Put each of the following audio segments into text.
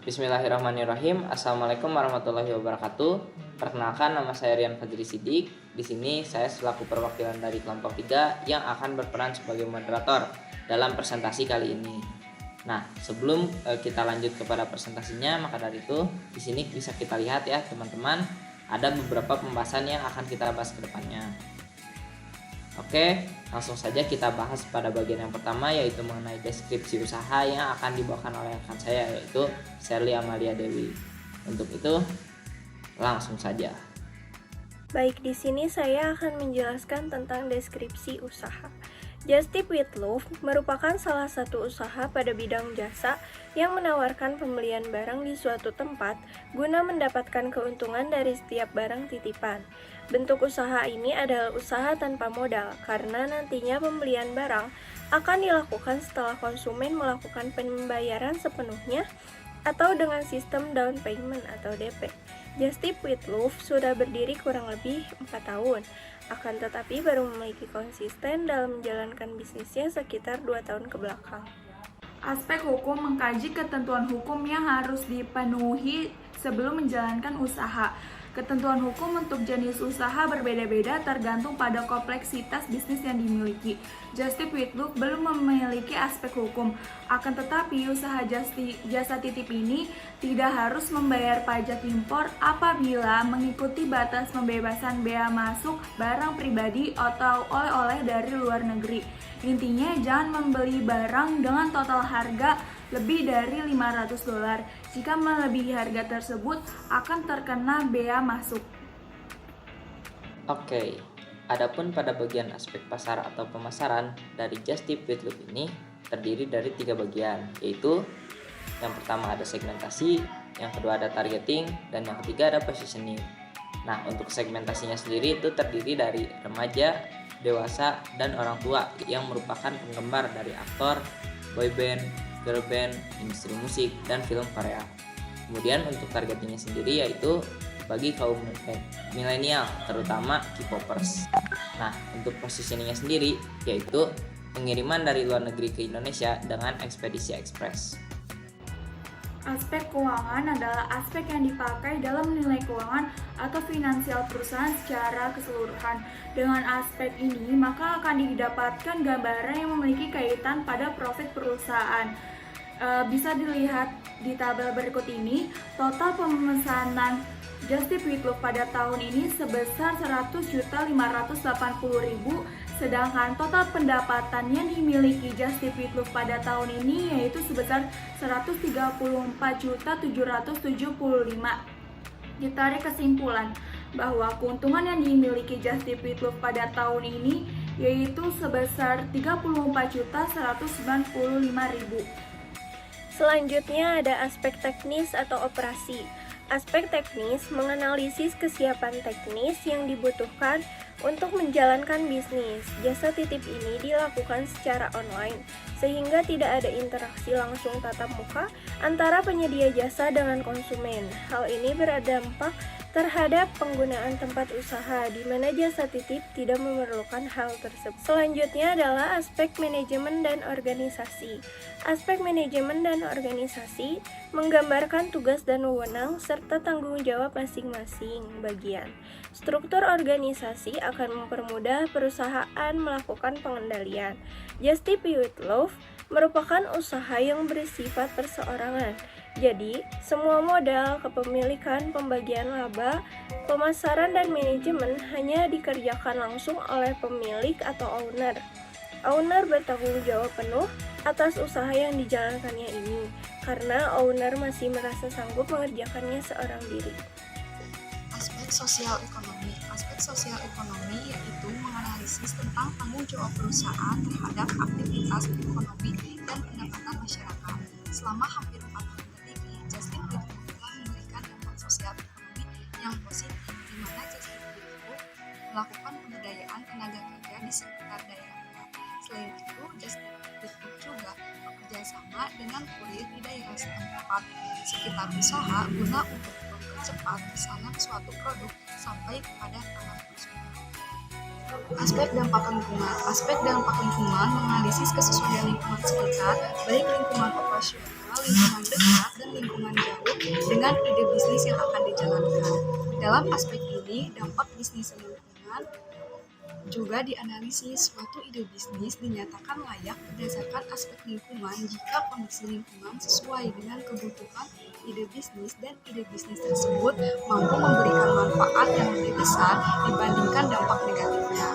Bismillahirrahmanirrahim. Assalamualaikum warahmatullahi wabarakatuh. Perkenalkan, nama saya Rian Fadri Sidik. Di sini saya selaku perwakilan dari kelompok 3 yang akan berperan sebagai moderator dalam presentasi kali ini. Nah, sebelum kita lanjut kepada presentasinya, maka dari itu di sini bisa kita lihat ya teman-teman, ada beberapa pembahasan yang akan kita bahas ke depannya. Oke, langsung saja kita bahas pada bagian yang pertama, yaitu mengenai deskripsi usaha yang akan dibawakan oleh rekan saya, yaitu Sherly Amalia Dewi. Untuk itu, langsung saja. Baik, di sini saya akan menjelaskan tentang deskripsi usaha. Just Tip with Love merupakan salah satu usaha pada bidang jasa yang menawarkan pembelian barang di suatu tempat guna mendapatkan keuntungan dari setiap barang titipan. Bentuk usaha ini adalah usaha tanpa modal karena nantinya pembelian barang akan dilakukan setelah konsumen melakukan pembayaran sepenuhnya atau dengan sistem down payment atau DP. Just Tip with Love sudah berdiri kurang lebih 4 tahun, akan tetapi baru memiliki konsisten dalam menjalankan bisnisnya sekitar 2 tahun ke belakang. Aspek hukum mengkaji ketentuan hukum yang harus dipenuhi sebelum menjalankan usaha. Ketentuan hukum untuk jenis usaha berbeda-beda tergantung pada kompleksitas bisnis yang dimiliki. Just Tip with Love belum memiliki aspek hukum, akan tetapi usaha jasa titip ini tidak harus membayar pajak impor apabila mengikuti batas pembebasan bea masuk barang pribadi atau oleh-oleh dari luar negeri. Intinya, jangan membeli barang dengan total harga lebih dari $500. Jika melebihi harga tersebut, akan terkena bea masuk. Oke, adapun pada bagian aspek pasar atau pemasaran dari Just Tip with Love ini terdiri dari 3 bagian, yaitu yang pertama ada segmentasi, yang kedua ada targeting, dan yang ketiga ada positioning. Nah, untuk segmentasinya sendiri itu terdiri dari remaja, dewasa, dan orang tua yang merupakan penggemar dari aktor, boyband, girl band, industri musik, dan film Korea. Kemudian untuk targetingnya sendiri yaitu bagi kaum milenial, terutama K-popers. Nah, untuk positioningnya sendiri yaitu pengiriman dari luar negeri ke Indonesia dengan ekspedisi ekspres. Aspek keuangan adalah aspek yang dipakai dalam menilai keuangan atau finansial perusahaan secara keseluruhan. Dengan aspek ini, maka akan didapatkan gambaran yang memiliki kaitan pada profit perusahaan. Bisa dilihat di tabel berikut ini, total pemesanan Just Tip with Love pada tahun ini sebesar 100.580.000, sedangkan total pendapatan yang dimiliki Just Tip with Love pada tahun ini yaitu sebesar 134.775. Ditarik kesimpulan bahwa keuntungan yang dimiliki Just Tip with Love pada tahun ini yaitu sebesar 34.195.000. Selanjutnya ada aspek teknis atau operasi. Aspek teknis menganalisis kesiapan teknis yang dibutuhkan untuk menjalankan bisnis. Jasa titip ini dilakukan secara online, sehingga tidak ada interaksi langsung tatap muka antara penyedia jasa dengan konsumen. Hal ini berdampak terhadap penggunaan tempat usaha di mana jasa titip tidak memerlukan hal tersebut. Selanjutnya adalah aspek manajemen dan organisasi. Aspek manajemen dan organisasi menggambarkan tugas dan wewenang serta tanggung jawab masing-masing bagian. Struktur organisasi akan mempermudah perusahaan melakukan pengendalian. Just Tip with Love merupakan usaha yang bersifat perseorangan. Jadi, semua modal, kepemilikan, pembagian laba, pemasaran, dan manajemen hanya dikerjakan langsung oleh pemilik atau owner. Owner bertanggung jawab penuh atas usaha yang dijalankannya ini, karena owner masih merasa sanggup mengerjakannya seorang diri. Aspek sosial ekonomi. Aspek sosial ekonomi yaitu menganalisis tentang tanggung jawab perusahaan terhadap aktivitas ekonomi dan pendapatan masyarakat. Selama hampir 4 tahun berdiri, Just Tip with Love telah memberikan dampak sosial ekonomi yang positif, di mana Just Tip with Love melakukan pemberdayaan tenaga kerja di sekitar daerahnya. Selain itu, Just Tip with Love juga bekerja sama dengan kurir di daerah setempat sekitar usaha guna untuk mempercepat pesanan suatu produk sampai kepada tangan konsumen. Aspek dampak lingkungan. Aspek dampak lingkungan menganalisis kesesuaian lingkungan sekitar, baik lingkungan operasional, lingkungan dekat, dan lingkungan jauh dengan ide bisnis yang akan dijalankan. Dalam aspek ini, dampak bisnis lingkungan juga dianalisis. Suatu ide bisnis dinyatakan layak berdasarkan aspek lingkungan jika kondisi lingkungan sesuai dengan kebutuhan ide bisnis dan ide bisnis tersebut mampu memberikan manfaat yang lebih besar dibandingkan dampak negatifnya.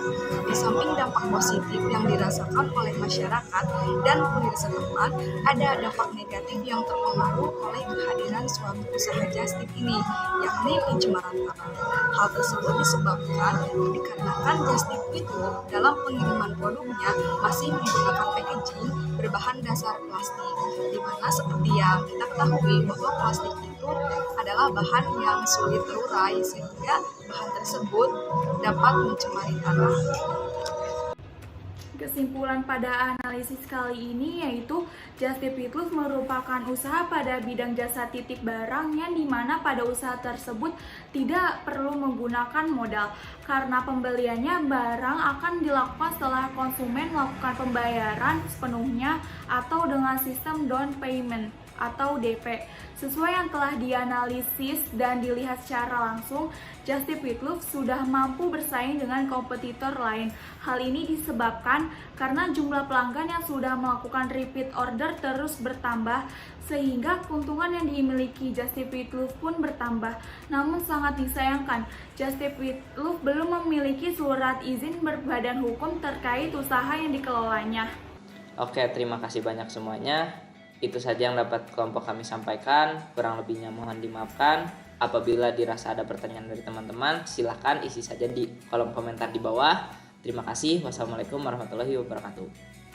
Di samping dampak positif yang dirasakan oleh masyarakat dan kurir setempat, ada dampak negatif yang terpengaruh oleh kehadiran suatu usaha just tip ini, yakni pencemaran tanah. Hal tersebut disebabkan dikarenakan just tip itu dalam pengiriman produknya masih menggunakan packaging berbahan dasar plastik, di mana seperti yang kita ketahui bahwa plastik itu adalah bahan yang sulit terurai sehingga bahan tersebut dapat mencemari tanah. Kesimpulan pada analisis kali ini yaitu Just Tip With Love merupakan usaha pada bidang jasa titip barang yang dimana pada usaha tersebut tidak perlu menggunakan modal karena pembeliannya barang akan dilakukan setelah konsumen melakukan pembayaran sepenuhnya atau dengan sistem down payment atau DP. Sesuai yang telah dianalisis dan dilihat secara langsung, Just Tip With Love sudah mampu bersaing dengan kompetitor lain. Hal ini disebabkan karena jumlah pelanggan yang sudah melakukan repeat order terus bertambah, sehingga keuntungan yang dimiliki Just Tip With Love pun bertambah. Namun sangat disayangkan, Just Tip With Love belum memiliki surat izin berbadan hukum terkait usaha yang dikelolanya. Oke, terima kasih banyak semuanya. Itu saja yang dapat kelompok kami sampaikan. Kurang lebihnya mohon dimaafkan. Apabila dirasa ada pertanyaan dari teman-teman, silahkan isi saja di kolom komentar di bawah. Terima kasih. Wassalamualaikum warahmatullahi wabarakatuh.